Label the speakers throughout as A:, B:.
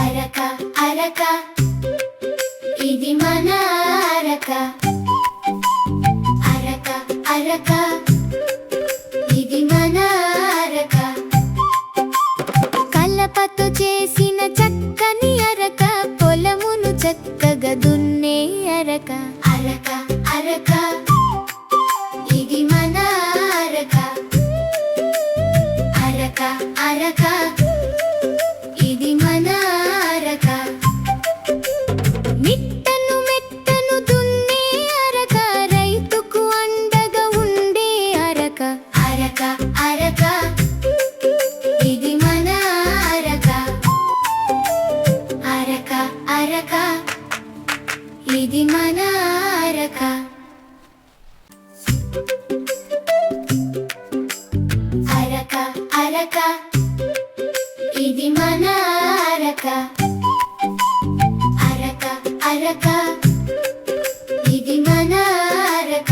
A: అరక అరక ఇది మన అరక. అరక అరక ఇది మన అరక. కలపతో చేసిన చక్కని అరక, పొలమును చక్కగా దున్నే అరక. అరక అరక ఇది మన అరక. అరక అరక ఇది మన అరక. మిట్టను మెట్టను దున్నే అరక, రైతుకు అండగా ఉండే అరక. అరక అరక ఇది మన అరక. అరక అరక ఇది మన అరక. అరక అరక ఇది మన అరక. అరక అరక ఇది మన అరక.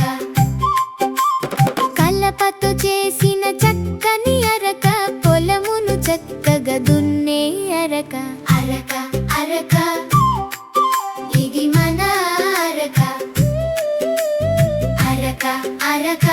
A: కలపతో చేసిన చక్కని అరక, పొలమును చక్కగా దున్నే అరక. అరక అరక ఇది మన అరక. అరక అరక